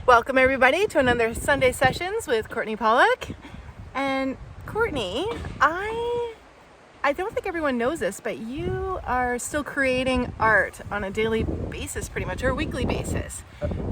Welcome everybody to another Sunday Sessions with Courtenay Pollock. And Courtenay, I don't think everyone knows this, but you are still creating art on a daily basis pretty much, or a weekly basis.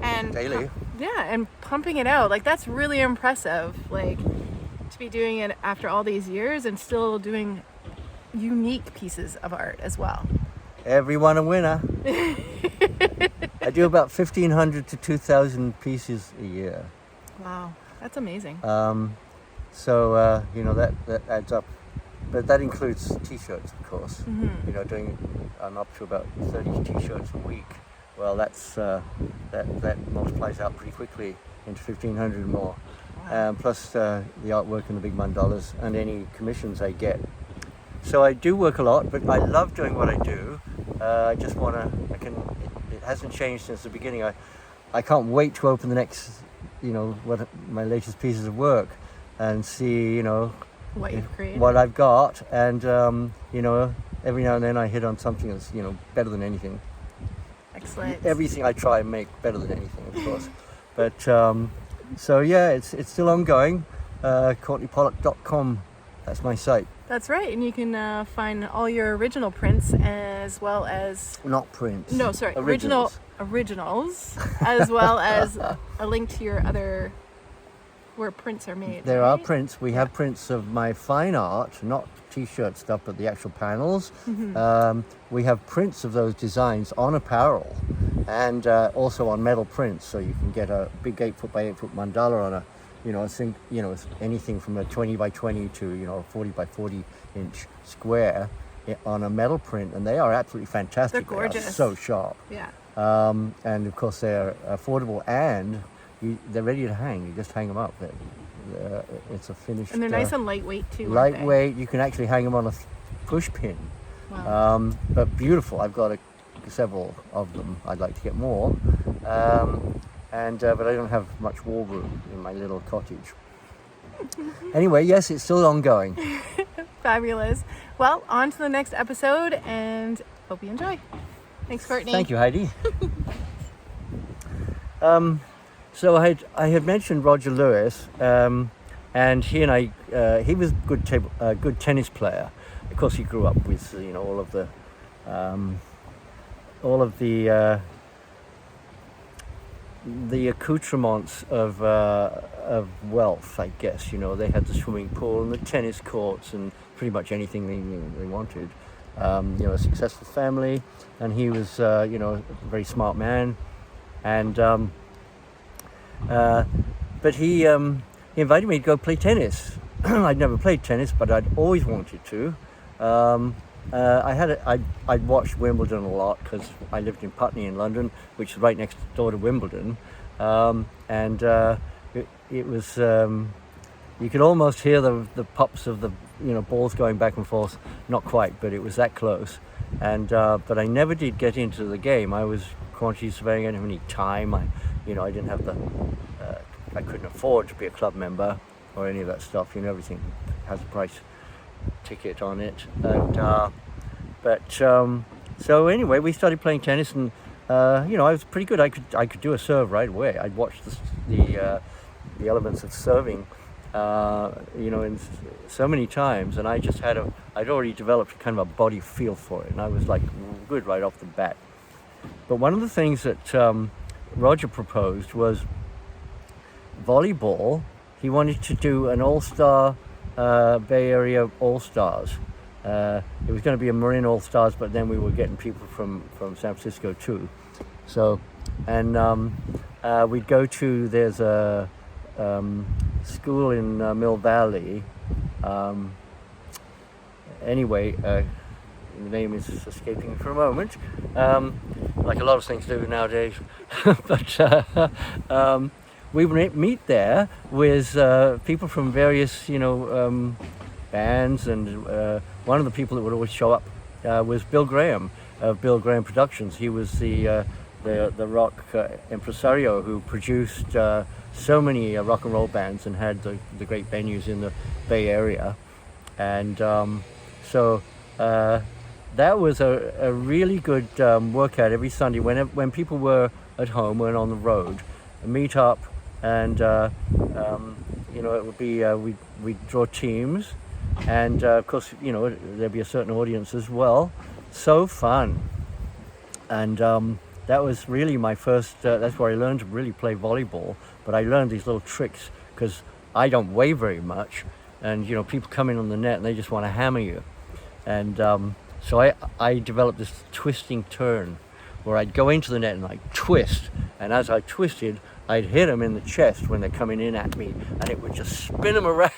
And daily? Yeah, and pumping it out. Like, that's really impressive. Like, to be doing it after all these years and still doing unique pieces of art as well. Everyone a winner. I do about 1,500 to 2,000 pieces a year. Wow, that's amazing. So that adds up. But that includes t-shirts, of course. Mm-hmm. I'm up to about 30 t-shirts a week. Well, that multiplies out pretty quickly into 1,500 and more. Wow. Plus the artwork and the big mandalas and any commissions I get. So I do work a lot, but I love doing what I do. It hasn't changed since the beginning. I can't wait to open the next, what my latest pieces of work and see, What you've created. what I've got. And, every now and then I hit on something that's, better than anything. Excellent. Everything I try and make better than anything, of course. But, so yeah, it's still ongoing. CourtenayPollock.com, that's my site. That's right, and you can find all your original prints as well as... Not prints. No, sorry, Originals. originals, as well as a link to your other... where prints are made. There right? are prints. We have prints of my fine art, not t-shirt stuff, but the actual panels. Mm-hmm. We have prints of those designs on apparel and also on metal prints. So you can get a big 8-foot by 8-foot mandala on anything from a 20 by 20 to, a 40 by 40 inch square on a metal print. And they are absolutely fantastic. They're gorgeous. They are so sharp. Yeah. And of course they're affordable and they're ready to hang. You just hang them up. It's a finished. And they're nice and lightweight too. Lightweight. You can actually hang them on a push pin. Wow. But beautiful. I've got several of them. I'd like to get more. But I don't have much wall room in my little cottage. Anyway, yes, it's still ongoing. Fabulous. Well, on to the next episode, and hope you enjoy. Thanks, Courtenay. Thank you, Heidi. So I had mentioned Roger Lewis, and he and I, he was a good tennis player. Of course, he grew up with all of the accoutrements of wealth, I guess. They had the swimming pool and the tennis courts and pretty much anything they wanted. A successful family, and he was a very smart man, and but he invited me to go play tennis. I'd never played tennis, but I'd always wanted to. I'd watched Wimbledon a lot because I lived in Putney in London, which is right next door to Wimbledon, and it was you could almost hear the pops of the balls going back and forth. Not quite, but it was that close. And but I never did get into the game. I was quantity surveying. I didn't have any time. I didn't have I couldn't afford to be a club member or any of that stuff. Everything has a price ticket on it. And so anyway, we started playing tennis, and I was pretty good. I could do a serve right away. I'd watched the elements of serving, in so many times, and I just I'd already developed kind of a body feel for it, and I was like good right off the bat. But one of the things that Roger proposed was volleyball. He wanted to do an all-star Bay Area All-Stars. It was going to be a Marin All-Stars, but then we were getting people from San Francisco too. So, and we'd go to, there's a school in Mill Valley. Anyway, the name is escaping me for a moment, like a lot of things do nowadays. But we would meet there with people from various, bands, and one of the people that would always show up was Bill Graham of Bill Graham Productions. He was the rock impresario who produced so many rock and roll bands and had the great venues in the Bay Area, and so that was a really good workout every Sunday when people were at home, weren't on the road. meet up, and you know, it would be we'd draw teams, and of course, you know, there'd be a certain audience as well. So fun, and that was really my first. That's where I learned to really play volleyball. But I learned these little tricks because I don't weigh very much, and you know, people come in on the net and they just want to hammer you, and so I developed this twisting turn where I'd go into the net and I'd twist, and as I twisted, I'd hit them in the chest when they're coming in at me, and it would just spin them around.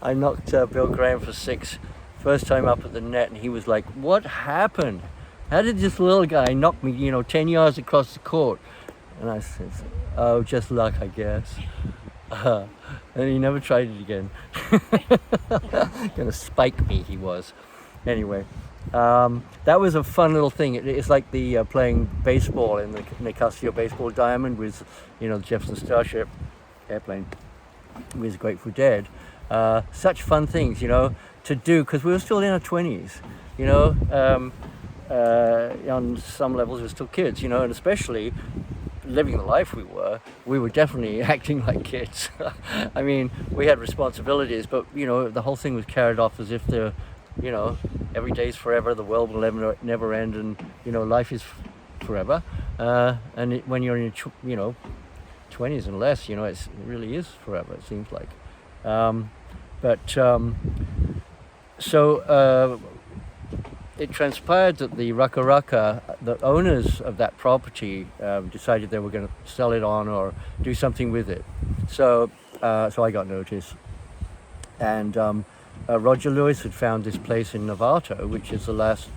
I knocked Bill Graham for 6, first time up at the net, and he was like, "What happened? How did this little guy knock me, you know, 10 yards across the court?" And I said, "Oh, just luck, I guess." And he never tried it again. Gonna spike me, he was. Anyway, that was a fun little thing. It's like the playing baseball in the Nicasio baseball diamond with, you know, the Jefferson Starship airplane with Grateful Dead. Such fun things, you know, to do, because we were still in our 20s, you know. On some levels we're still kids, you know, and especially living the life we were definitely acting like kids. I mean, we had responsibilities, but you know, the whole thing was carried off as if the, you know, every day's forever, the world will never end, and you know, life is forever. And when you're in your, you know, 20s and less, you know, it really is forever, it seems like. So it transpired that the Rakow, the owners of that property, decided they were going to sell it on or do something with it. So I got notice, and Roger Lewis had found this place in Novato, which is the last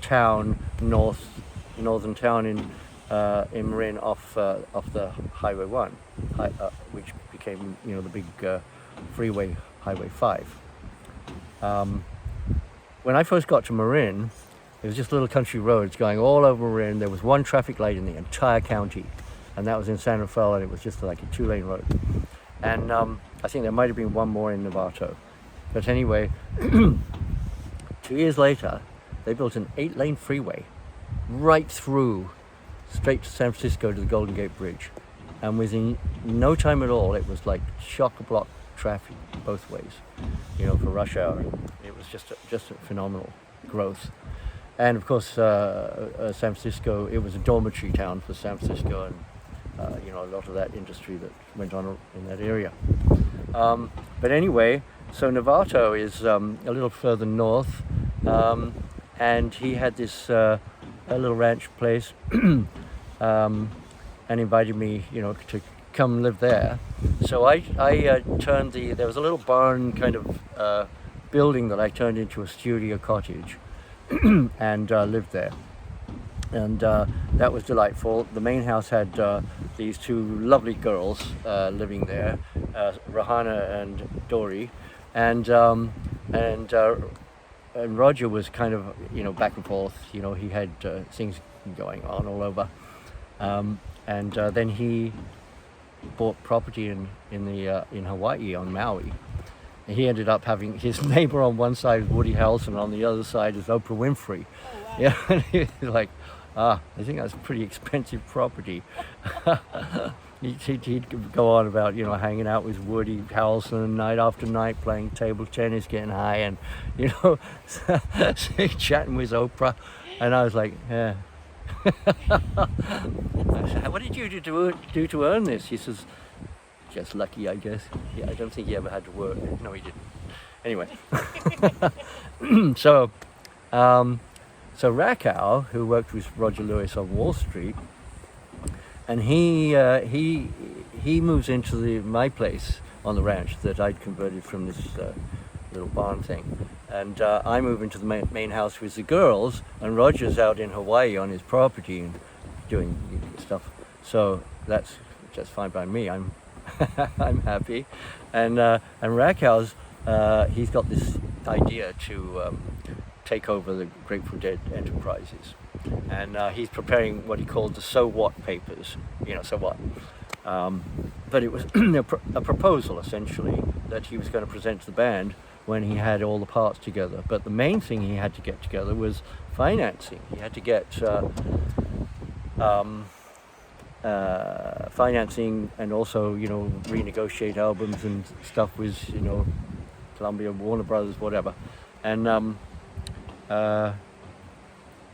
town, northern town in Marin off the Highway 1, which became, you know, the big freeway, Highway 5. When I first got to Marin, it was just little country roads going all over Marin. There was one traffic light in the entire county, and that was in San Rafael, and it was just like a 2-lane road. And I think there might have been one more in Novato. But anyway, 2 years later, they built an 8-lane freeway right through, straight to San Francisco to the Golden Gate Bridge. And within no time at all, it was like chock-a-block traffic both ways, you know, for rush hour. It was just a phenomenal growth. And of course, San Francisco, it was a dormitory town for San Francisco, and you know, a lot of that industry that went on in that area. But anyway, so Novato is a little further north, and he had this a little ranch place, and invited me, you know, to come live there. So I turned there was a little barn kind of building that I turned into a studio cottage, and lived there. And that was delightful. The main house had these 2 lovely girls living there, Rahana and Dory, and Roger was kind of, you know, back and forth. You know, he had things going on all over, and then he bought property in Hawaii on Maui. And he ended up having his neighbor on one side is Woody Harrelson, and on the other side is Oprah Winfrey. Oh, wow. Yeah, and he was like, I think that's a pretty expensive property. He'd go on about, you know, hanging out with Woody Harrelson night after night, playing table tennis, getting high, and, you know, chatting with Oprah. And I was like, yeah. I said, what did you do to earn this? He says, just lucky, I guess. Yeah, I don't think he ever had to work. No, he didn't. Anyway. So Rakow, who worked with Roger Lewis on Wall Street, and he moves into my place on the ranch that I'd converted from this little barn thing. And I move into the main house with the girls, and Roger's out in Hawaii on his property and doing stuff. So that's just fine by me. I'm I'm happy. And Rakow's he's got this idea to take over the Grateful Dead enterprises, and he's preparing what he called the So What papers. You know, so what? But it was a proposal essentially that he was going to present to the band when he had all the parts together. But the main thing he had to get together was financing. He had to get financing and also, renegotiate albums and stuff with, Columbia, Warner Brothers, whatever. And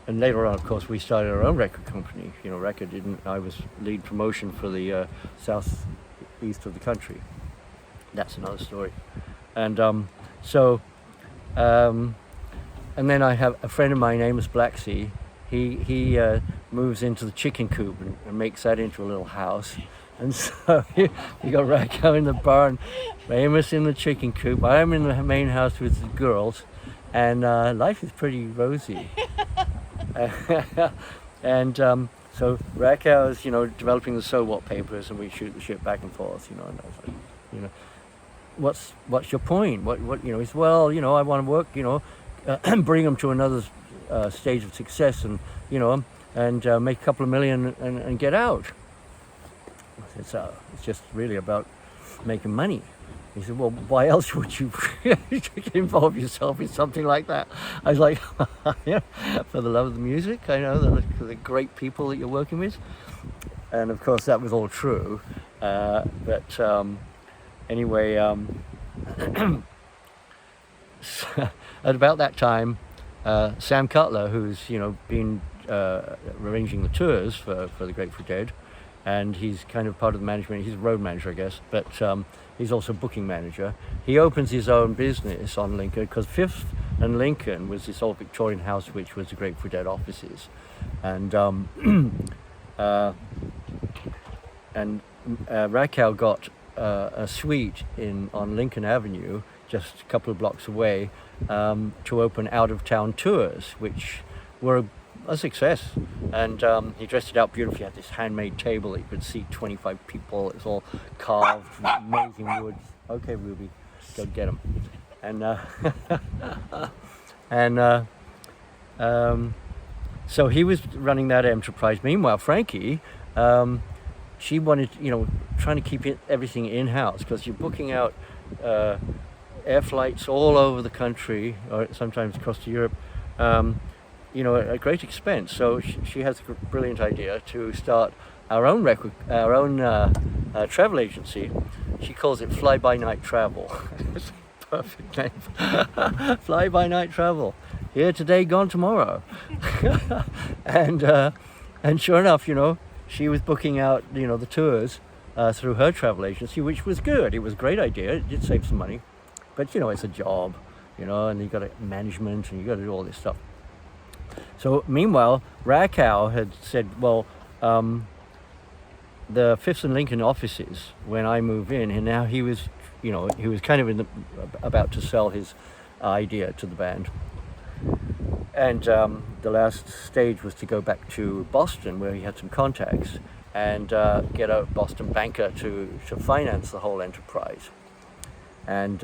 later on, of course, we started our own record company. I was lead promotion for the southeast of the country. That's another story. And and then I have a friend of mine, Amos Blacksea. He moves into the chicken coop and makes that into a little house. And so you got Rakow in the barn, Amos in the chicken coop. I'm in the main house with the girls, and life is pretty rosy. And so Rakow is, developing the So What papers, and we shoot the shit back and forth, and I was like, what's your point? What he said, well, I want to work, bring them to another stage of success, and and make a couple of million and get out. I said, so it's just really about making money. He said, well, why else would you involve yourself in something like that? I was like, for the love of the music, I know the great people that you're working with. And of course that was all true. But anyway, at about that time, Sam Cutler, who's been arranging the tours for the Grateful Dead, and he's kind of part of the management. He's a road manager, I guess, but he's also booking manager. He opens his own business on Lincoln, because Fifth and Lincoln was this old Victorian house which was the Grateful Dead offices, and Rakow got a suite on Lincoln Avenue, just a couple of blocks away, to open out-of-town tours, which were a success. And he dressed it out beautifully. He had this handmade table that you could seat 25 people. It's all carved from amazing wood. Okay, Ruby, go get them. And so he was running that enterprise. Meanwhile, Frankie, she wanted, trying to keep everything in-house, because you're booking out air flights all over the country, or sometimes across to Europe, at great expense. So she has a brilliant idea to start our own travel agency. She calls it Fly By Night Travel. It's a perfect name. Fly By Night Travel. Here today, gone tomorrow. And sure enough, she was booking out, the tours through her travel agency, which was good. It was a great idea. It did save some money. But, it's a job, and you've got management, and you've got to do all this stuff. So meanwhile, Rakow had said, well, the Fifth and Lincoln offices, when I move in, and now he was kind of about to sell his idea to the band. And the last stage was to go back to Boston, where he had some contacts, and get a Boston banker to finance the whole enterprise. And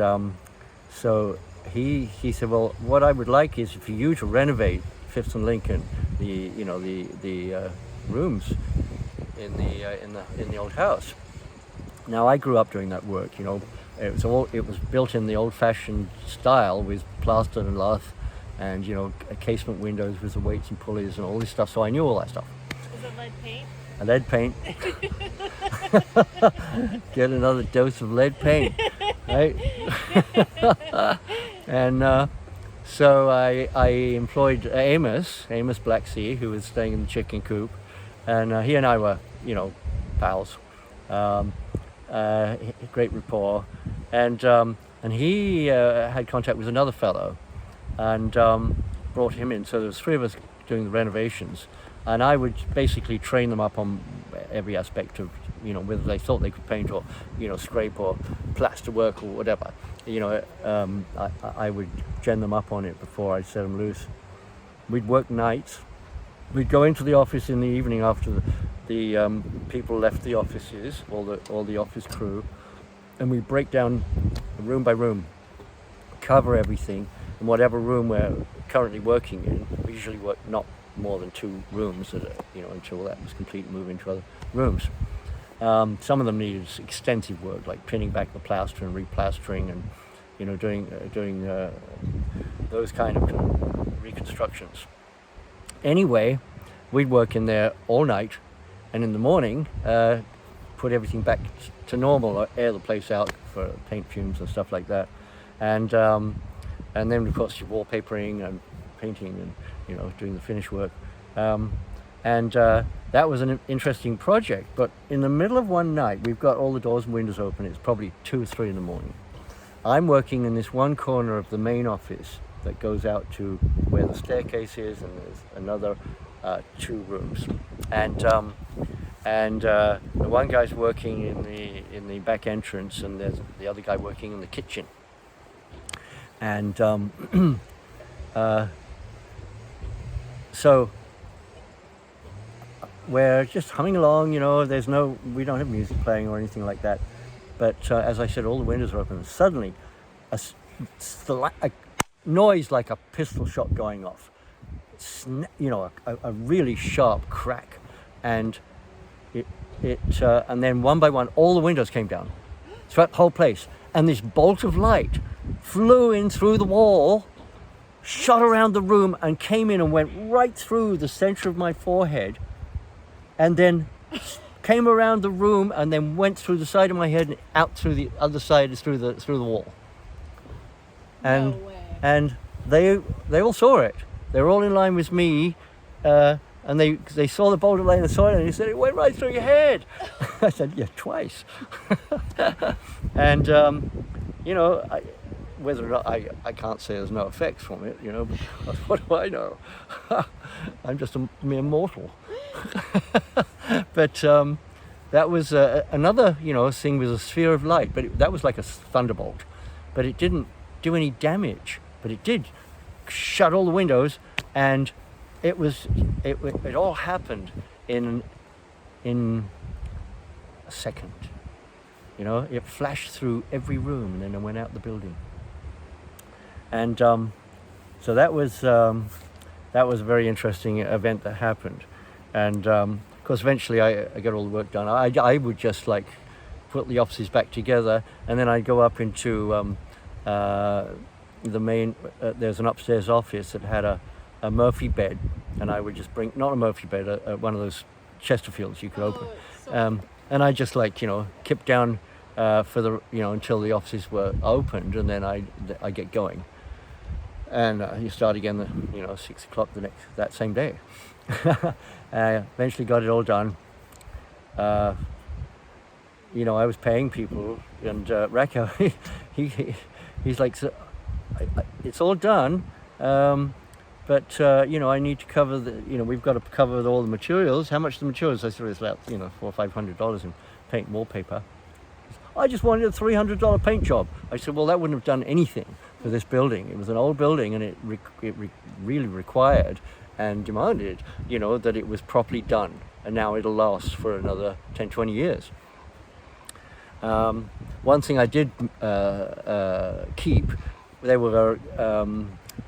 so he said, well, what I would like is for you to renovate Fifth and Lincoln, the rooms in the old house. Now I grew up doing that work. It was built in the old-fashioned style with plaster and lath, and casement windows with the weights and pulleys and all this stuff. So I knew all that stuff. Is it lead paint? A lead paint. Get another dose of lead paint, right? And so I employed Amos Blacksea, who was staying in the chicken coop, and he and I were, pals. Great rapport, and he had contact with another fellow, and brought him in. So there was three of us doing the renovations, and I would basically train them up on every aspect of, whether they thought they could paint or, scrape or plaster work or whatever. I would gen them up on it before I set them loose. We'd work nights. We'd go into the office in the evening after the people left the offices, all the office crew, and we break down room by room, cover everything, and whatever room we're currently working in. We usually work not more than 2 rooms until that was complete, and move into other rooms. Some of them needed extensive work, like pinning back the plaster and replastering, and doing those kind of reconstructions. Anyway, we'd work in there all night, and in the morning, put everything back to normal, air the place out for paint fumes and stuff like that. And then of course you're wallpapering and painting and, you know, doing the finish work. That was an interesting project. But in the middle of one night, we've got all the doors and windows open. It's probably 2 or 3 in the morning. I'm working in this one corner of the main office that goes out to where the staircase is, and there's another 2 rooms. And the one guy's working in the back entrance, and there's the other guy working in the kitchen. And so we're just humming along, you know. We don't have music playing or anything like that. But as I said, all the windows are open. And suddenly, a noise like a pistol shot going off. You know, a really sharp crack, and and then one by one, all the windows came down, throughout the whole place, and this bolt of light flew in through the wall, shot around the room, and came in and went right through the center of my forehead, and then came around the room and then went through the side of my head and out through the other side, through the wall. And No way. and they all saw it. They were all in line with me, and they saw the bolt of light and saw it, and they said, "It went right through your head." I said, "Yeah, twice." And you know, whether or not I can't say there's no effects from it, you know, but what do I know? I'm just a mere mortal. But that was another, you know, thing with a sphere of light, but that was like a thunderbolt, but it didn't do any damage, but it did shut all the windows, and it all happened in a second. You know, it flashed through every room, and then it went out the building. And so that was a very interesting event that happened. And of course, eventually I got all the work done. I would just like put the offices back together, and then I'd go up into the main. There's an upstairs office that had a Murphy bed, and I would just bring, not a Murphy bed, one of those Chesterfields you could open. And I just like, you know, kept down for the, you know, until the offices were opened, and then I get going. And you start again, you know, 6 o'clock that same day. Eventually got it all done. You know, I was paying people, and Rakow, he's like, so, it's all done, but you know, I need to cover we've got to cover all the materials. How much the materials? I said it's about, you know, $400 or $500 in paint and wallpaper. I just wanted a $300 paint job. I said, well, that wouldn't have done anything for this building. It was an old building, and it really required and demanded, you know, that it was properly done, and now it'll last for another 10, 20 years. One thing I did keep, there were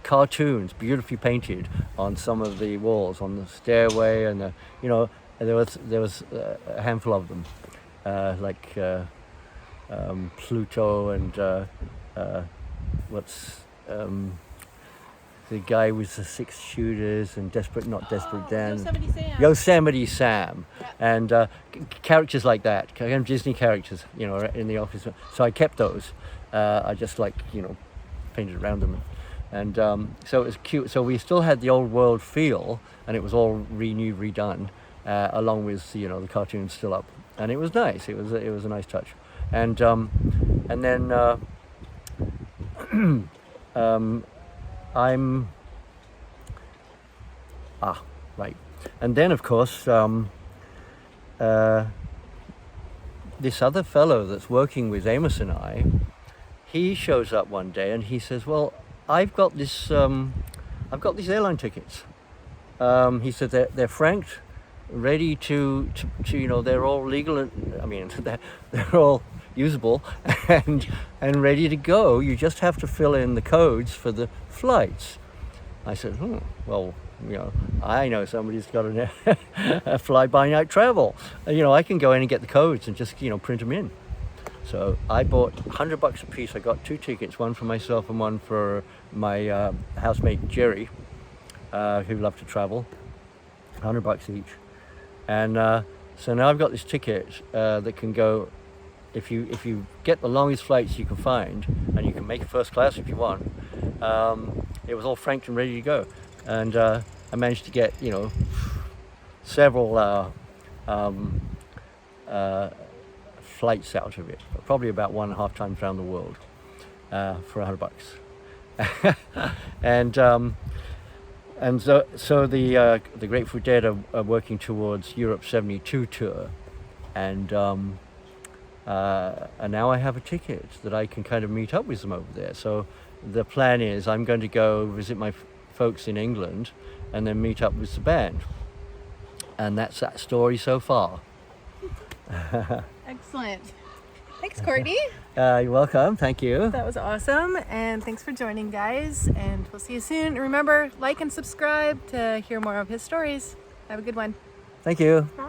cartoons beautifully painted on some of the walls, on the stairway, and you know, there was a handful of them, like Pluto and what's the guy with the 6 shooters, and Desperate Dan. Yosemite Sam. Yeah. And characters like that, kind of Disney characters, you know, in the office. So I kept those. I just like, you know, painted around them. And so it was cute. So we still had the old world feel, and it was all renewed, redone, along with, you know, the cartoons still up. And it was nice. It was a nice touch. And then right. And then, of course, this other fellow that's working with Amos and I, he shows up one day and he says, well, I've got these airline tickets. He said they're franked, ready to you know, they're all legal, and I mean, they're all usable and ready to go. You just have to fill in the codes for the flights. I said, well, you know, I know somebody's got a fly-by-night travel. You know, I can go in and get the codes and just, you know, print them in. So I bought $100 a piece. I got 2 tickets, one for myself and one for my housemate Jerry, who loved to travel. $100 each. And so now I've got this ticket that can go, if you get the longest flights you can find, and you can make it first class if you want. It was all franked and ready to go, and I managed to get, you know, several flights out of it, probably about 1.5 times around the world for $100. And so the Grateful Dead are working towards Ep.17 tour, and now I have a ticket that I can kind of meet up with them over there. So the plan is I'm going to go visit my folks in England and then meet up with the band. And that's that story so far. Excellent. Thanks, Courtney. You're welcome. Thank you. That was awesome. And thanks for joining, guys. And we'll see you soon. Remember, like and subscribe to hear more of his stories. Have a good one. Thank you. Bye.